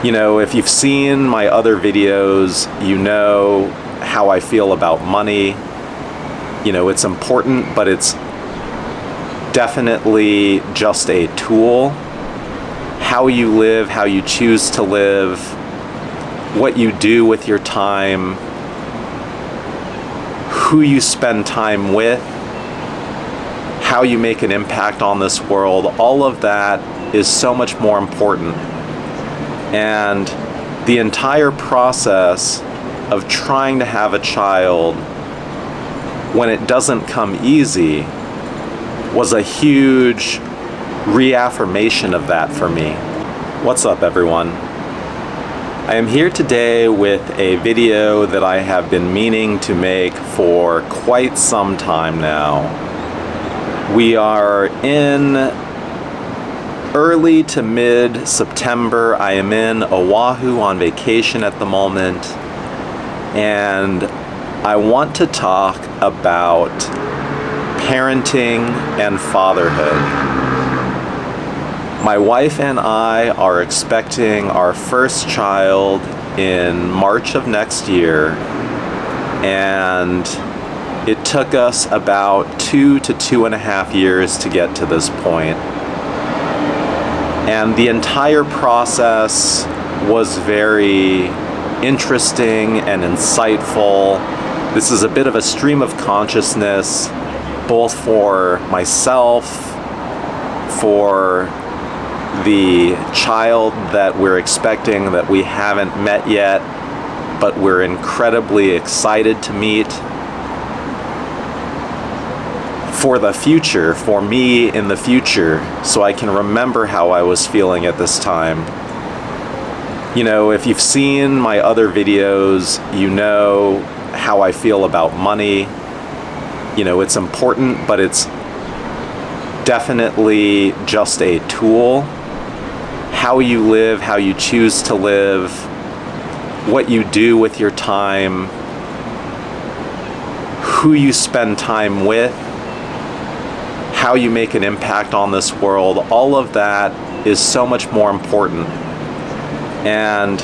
You know, if you've seen my other videos, you know how I feel about money. You know, it's important, but it's definitely just a tool. How you live, how you choose to live, what you do with your time, who you spend time with, how you make an impact on this world, all of that is so much more important. And the entire process of trying to have a child, when it doesn't come easy, was a huge reaffirmation of that for me. What's up, everyone? I am here today with a video that I have been meaning to make for quite some time now. We are in early to mid-September. I am in Oahu on vacation at the moment, and I want to talk about parenting and fatherhood. My wife and I are expecting our first child in March of next year, and it took us about 2 to 2.5 years to get to this point. And the entire process was very interesting and insightful. This is a bit of a stream of consciousness, both for myself, for the child that we're expecting that we haven't met yet, but we're incredibly excited to meet, for the future, for me in the future, so I can remember how I was feeling at this time. You know, if you've seen my other videos, you know how I feel about money. You know, it's important, but it's definitely just a tool. How you live, how you choose to live, what you do with your time, who you spend time with, how you make an impact on this world, all of that is so much more important. And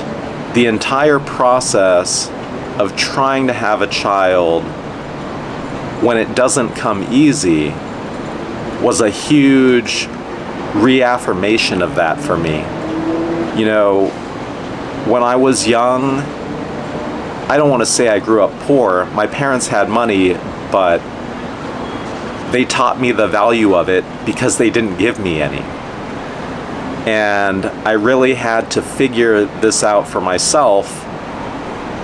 the entire process of trying to have a child, when it doesn't come easy, was a huge reaffirmation of that for me. You know, when I was young, I don't want to say I grew up poor. My parents had money, but they taught me the value of it because they didn't give me any. And I really had to figure this out for myself,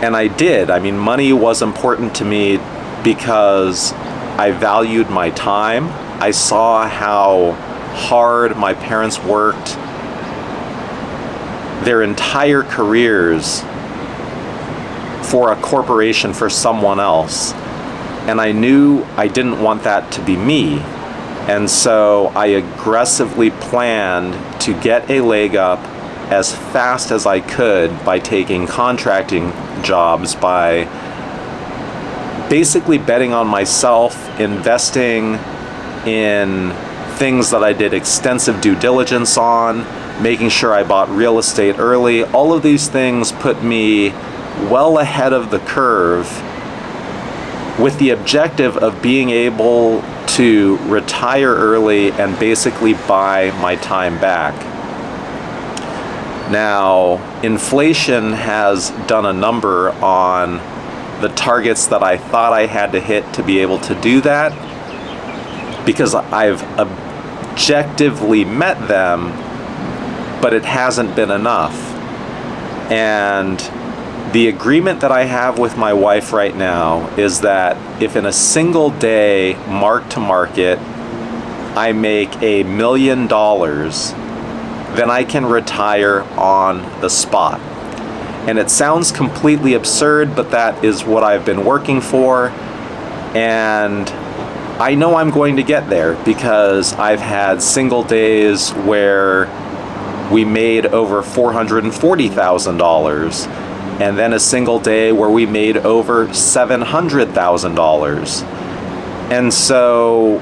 and I did. I mean, money was important to me because I valued my time. I saw how hard my parents worked their entire careers for a corporation, for someone else. And I knew I didn't want that to be me. And so I aggressively planned to get a leg up as fast as I could by taking contracting jobs, by basically betting on myself, investing in things that I did extensive due diligence on, making sure I bought real estate early. All of these things put me well ahead of the curve, with the objective of being able to retire early and basically buy my time back. Now, inflation has done a number on the targets that I thought I had to hit to be able to do that, because I've objectively met them, but it hasn't been enough. And the agreement that I have with my wife right now is that if in a single day, mark to market, I make $1 million, then I can retire on the spot. And it sounds completely absurd, but that is what I've been working for. And I know I'm going to get there because I've had single days where we made over $440,000. And then a single day where we made over $700,000. And so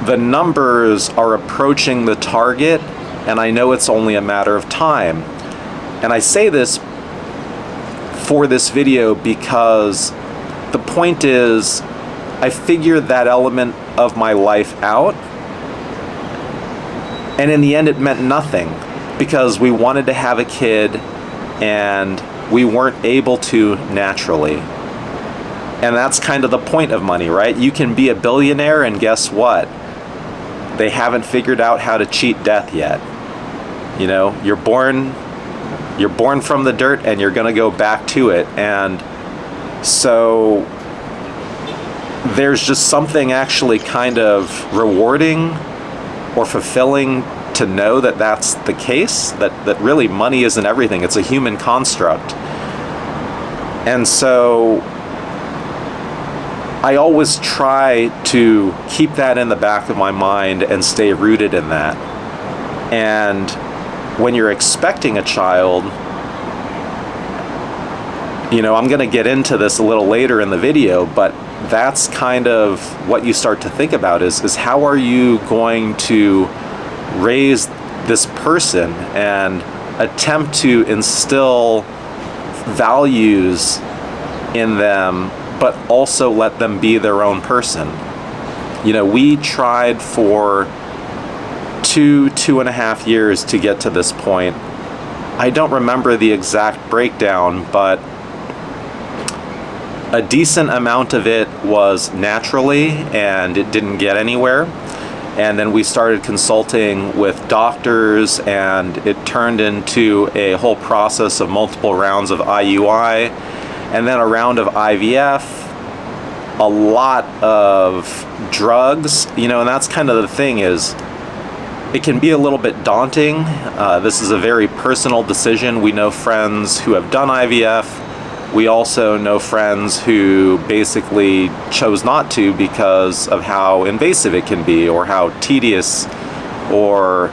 the numbers are approaching the target, and I know it's only a matter of time. And I say this for this video because the point is, I figured that element of my life out, and in the end it meant nothing, because we wanted to have a kid and we weren't able to naturally. And that's kind of the point of money, right? You can be a billionaire, and guess what? They haven't figured out how to cheat death yet. You know, you're born from the dirt and you're going to go back to it. And so there's just something actually kind of rewarding or fulfilling to know that that's the case, that really money isn't everything. It's a human construct. And so I always try to keep that in the back of my mind and stay rooted in that. And when you're expecting a child, you know, I'm going to get into this a little later in the video, but that's kind of what you start to think about is how are you going to raise this person and attempt to instill values in them, but also let them be their own person. You know, we tried for 2.5 years to get to this point. I don't remember the exact breakdown, but a decent amount of it was naturally, and it didn't get anywhere. And then we started consulting with doctors, and it turned into a whole process of multiple rounds of IUI, and then a round of IVF, a lot of drugs, you know, and that's kind of the thing is, it can be a little bit daunting. This is a very personal decision. We know friends who have done IVF. We also know friends who basically chose not to because of how invasive it can be, or how tedious or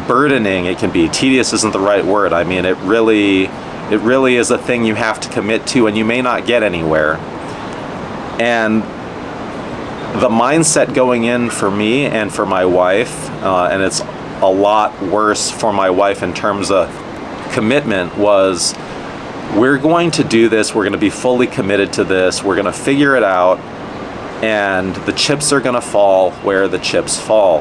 burdening it can be. Tedious isn't the right word. I mean, it really is a thing you have to commit to, and you may not get anywhere. And the mindset going in for me and for my wife, and it's a lot worse for my wife in terms of commitment, was we're going to do this, we're going to be fully committed to this, we're going to figure it out, and the chips are going to fall where the chips fall.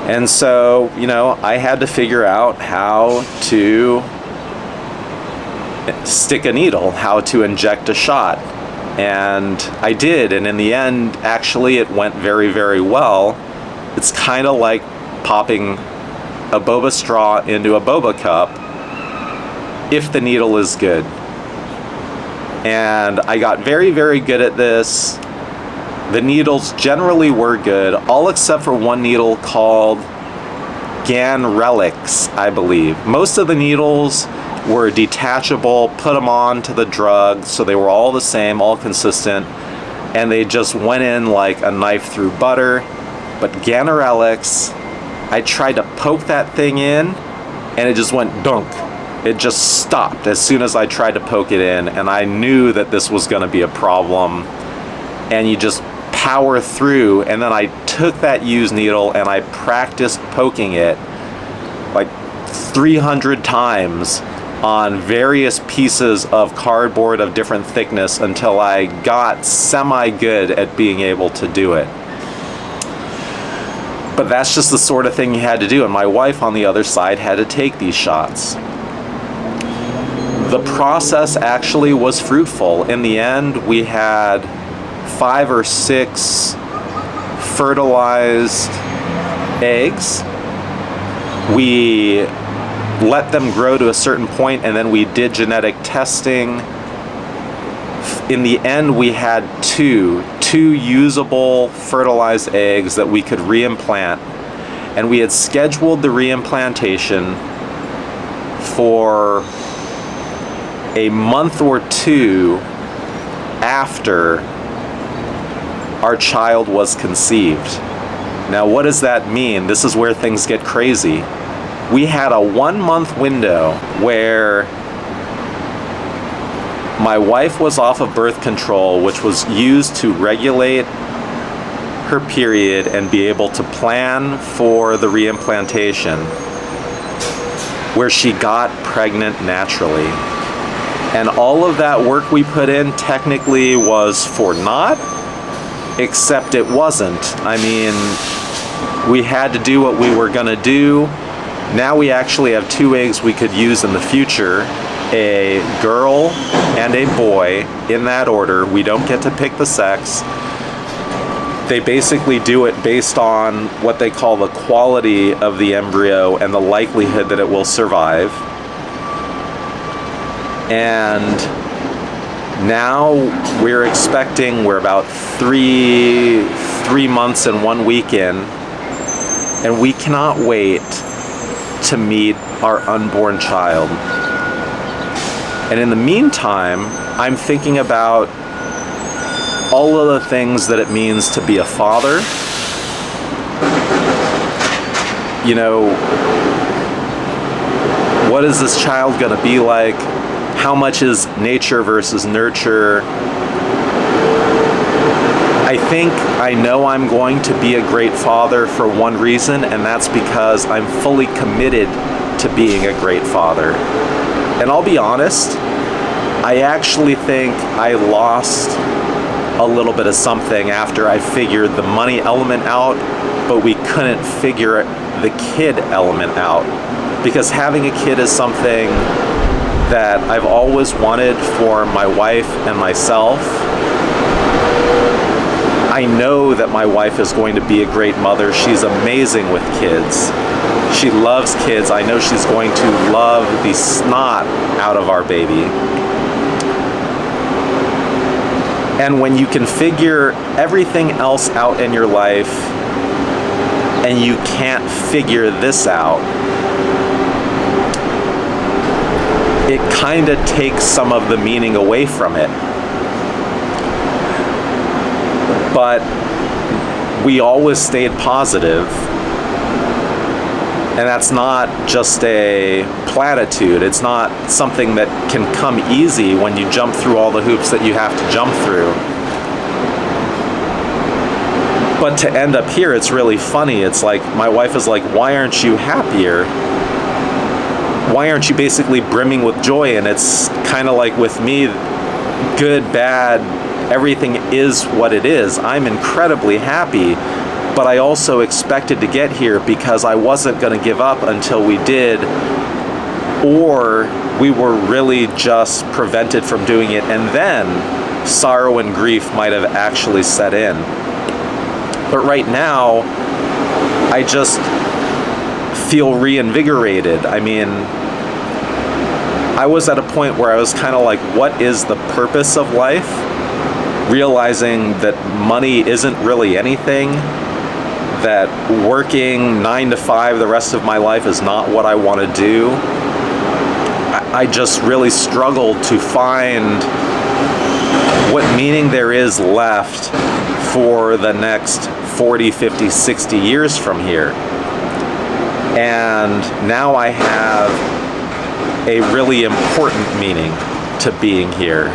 And so, you know, I had to figure out how to stick a needle, how to inject a shot. And I did, and in the end, actually, it went very, very well. It's kind of like popping a boba straw into a boba cup, if the needle is good. And I got very, very good at this. The needles generally were good, all except for one needle called Ganirelix, I believe. Most of the needles were detachable, put them on to the drug, so they were all the same, all consistent, and they just went in like a knife through butter. But Ganirelix, I tried to poke that thing in, and it just went dunk. It just stopped as soon as I tried to poke it in, and I knew that this was going to be a problem. And you just power through, and then I took that used needle and I practiced poking it like 300 times on various pieces of cardboard of different thickness until I got semi-good at being able to do it. But that's just the sort of thing you had to do, and my wife on the other side had to take these shots. The process actually was fruitful. In the end, we had 5 or 6 fertilized eggs. We let them grow to a certain point, and then we did genetic testing. In the end, we had two usable fertilized eggs that we could reimplant, and we had scheduled the reimplantation for a month or 2 after our child was conceived. Now, what does that mean? This is where things get crazy. We had a 1-month window where my wife was off of birth control, which was used to regulate her period and be able to plan for the reimplantation. where she got pregnant naturally. And all of that work we put in technically was for naught, except it wasn't. I mean, we had to do what we were gonna do. Now we actually have 2 eggs we could use in the future, a girl and a boy, in that order. We don't get to pick the sex. They basically do it based on what they call the quality of the embryo and the likelihood that it will survive. And now we're about three months and 1 week in, and we cannot wait to meet our unborn child. And in the meantime, I'm thinking about all of the things that it means to be a father. You know, what is this child gonna be like? How much is nature versus nurture? I think I know I'm going to be a great father for one reason, and that's because I'm fully committed to being a great father. And I'll be honest, I actually think I lost a little bit of something after I figured the money element out, but we couldn't figure the kid element out. Because having a kid is something that I've always wanted for my wife and myself. I know that my wife is going to be a great mother. She's amazing with kids. She loves kids. I know she's going to love the snot out of our baby. And when you can figure everything else out in your life and you can't figure this out, it kind of takes some of the meaning away from it. But we always stayed positive, and that's not just a platitude. It's not something that can come easy when you jump through all the hoops that you have to jump through. But to end up here, it's really funny. It's like, my wife is like, why aren't you happier? Why aren't you basically brimming with joy? And it's kind of like with me, good, bad, everything is what it is. I'm incredibly happy, but I also expected to get here because I wasn't going to give up until we did, or we were really just prevented from doing it, and then sorrow and grief might have actually set in. But right now, I just feel reinvigorated. I mean, I was at a point where I was kind of like, what is the purpose of life? Realizing that money isn't really anything, that working 9 to 5 the rest of my life is not what I want to do. I just really struggled to find what meaning there is left for the next 40, 50, 60 years from here. And now I have a really important meaning to being here.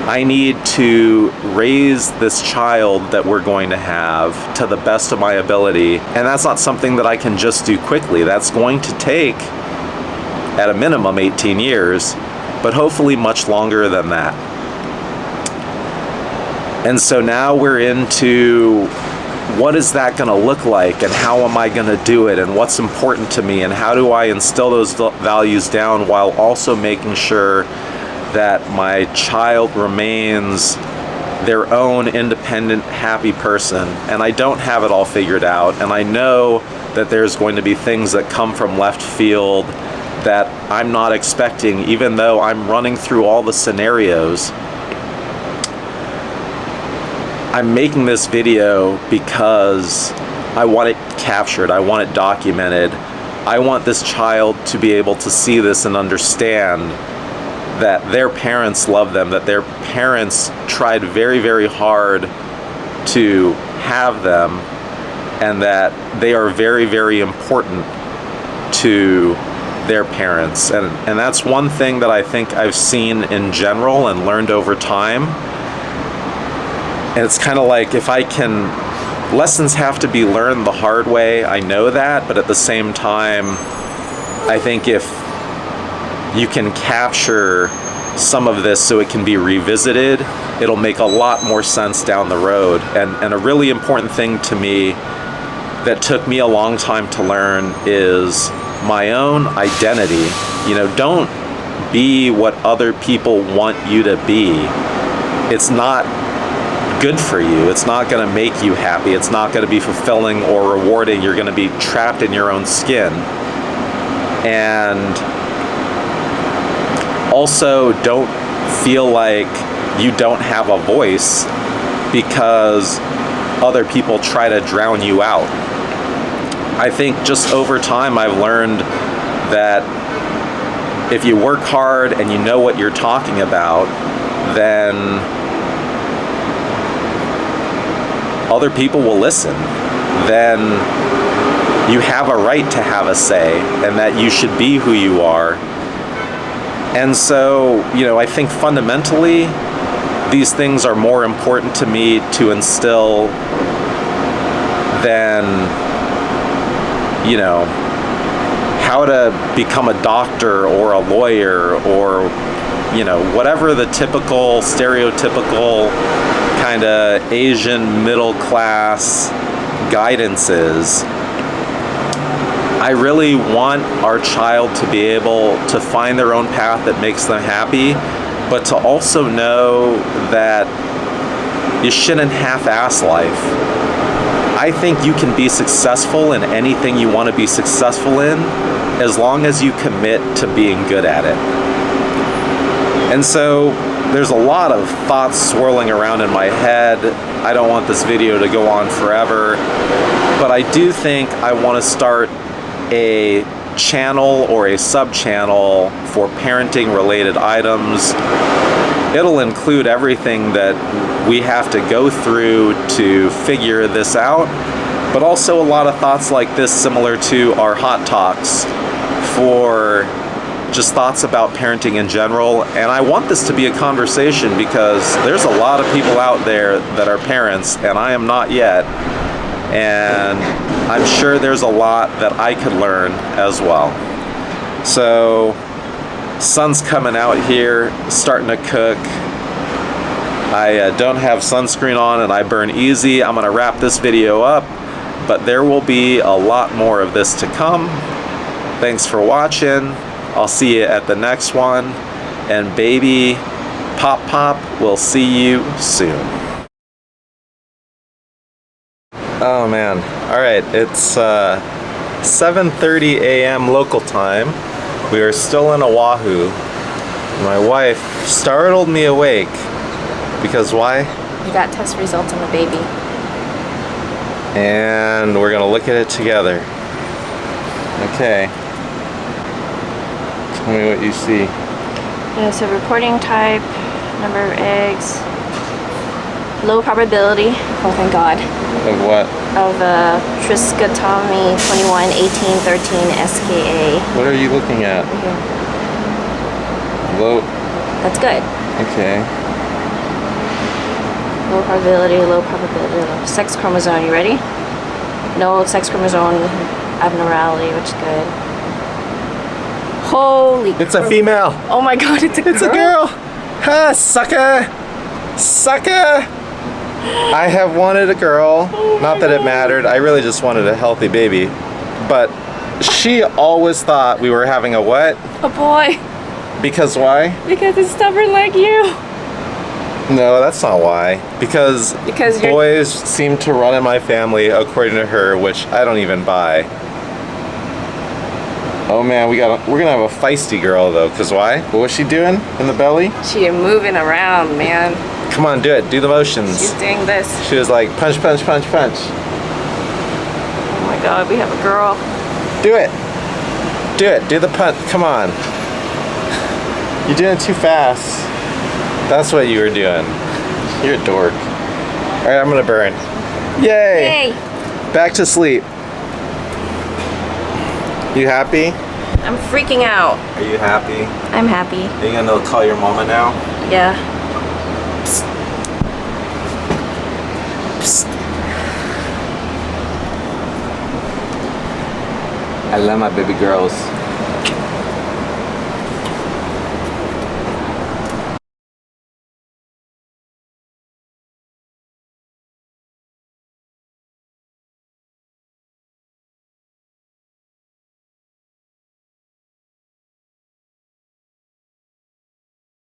I need to raise this child that we're going to have to the best of my ability, and that's not something that I can just do quickly. That's going to take, at a minimum, 18 years, but hopefully much longer than that. And so now we're into, what is that going to look like, and how am I going to do it, and what's important to me, and how do I instill those values down while also making sure that my child remains their own independent, happy person. And I don't have it all figured out, and I know that there's going to be things that come from left field that I'm not expecting, even though I'm running through all the scenarios. I'm making this video because I want it captured, I want it documented. I want this child to be able to see this and understand that their parents love them, that their parents tried very, very hard to have them, and that they are very, very important to their parents. And that's one thing that I think I've seen in general and learned over time. And it's kind of like, if I can, lessons have to be learned the hard way, I know that, but at the same time, I think if you can capture some of this so it can be revisited, it'll make a lot more sense down the road. And a really important thing to me that took me a long time to learn is my own identity. You know, don't be what other people want you to be. It's not good for you. It's not going to make you happy. It's not going to be fulfilling or rewarding. You're going to be trapped in your own skin. And also, don't feel like you don't have a voice because other people try to drown you out. I think just over time I've learned that if you work hard and you know what you're talking about, then other people will listen. Then you have a right to have a say, and that you should be who you are. And so, you know, I think fundamentally these things are more important to me to instill than, you know, how to become a doctor or a lawyer or, you know, whatever the typical, stereotypical kind of Asian middle class guidance is. I really want our child to be able to find their own path that makes them happy, but to also know that you shouldn't half-ass life. I think you can be successful in anything you want to be successful in as long as you commit to being good at it. And so there's a lot of thoughts swirling around in my head. I don't want this video to go on forever, but I do think I want to start a channel or a sub-channel for parenting related items. It'll include everything that we have to go through to figure this out, but also a lot of thoughts like this similar to our hot talks for just thoughts about parenting in general. And I want this to be a conversation because there's a lot of people out there that are parents, and I am not yet. And I'm sure there's a lot that I could learn as well. So, sun's coming out here, starting to cook. I don't have sunscreen on and I burn easy. I'm gonna wrap this video up, but there will be a lot more of this to come. Thanks for watching. I'll see you at the next one. And baby, Pop, we'll see you soon. Oh man, all right, it's 7:30 a.m. local time. We are still in Oahu. My wife startled me awake because why? You got test results on the baby. And we're gonna look at it together. Okay. Tell me what you see. Yeah, so reporting type, number of eggs, low probability, oh thank God. Of what? Of trichotomy 211813 SKA. What are you looking at? Right here. Low. That's good. Okay. Low probability, low probability. Sex chromosome, you ready? No sex chromosome abnormality, which is good. Holy It's a female. Oh my God, it's a girl. It's a girl. Ha, sucker. Sucker. I have wanted a girl. Oh Not that it mattered. I really just wanted a healthy baby. But she always thought we were having a what? A boy. Because why? Because it's stubborn like you. No, that's not why. Because boys seem to run in my family according to her, which I don't even buy. Oh man, we're gonna have a feisty girl though. Cause why? What was she doing in the belly? She moving around, man. Come on, do it. Do the motions. She's doing this. She was like punch, punch, punch, punch. Oh my God, we have a girl. Do it. Do it. Do the punch. Come on. You're doing it too fast. That's what you were doing. You're a dork. All right, I'm gonna burn. Yay! Yay! Back to sleep. You happy? I'm freaking out. Are you happy? I'm happy. Are you gonna call your mama now? Yeah. Psst. Psst. I love my baby girls.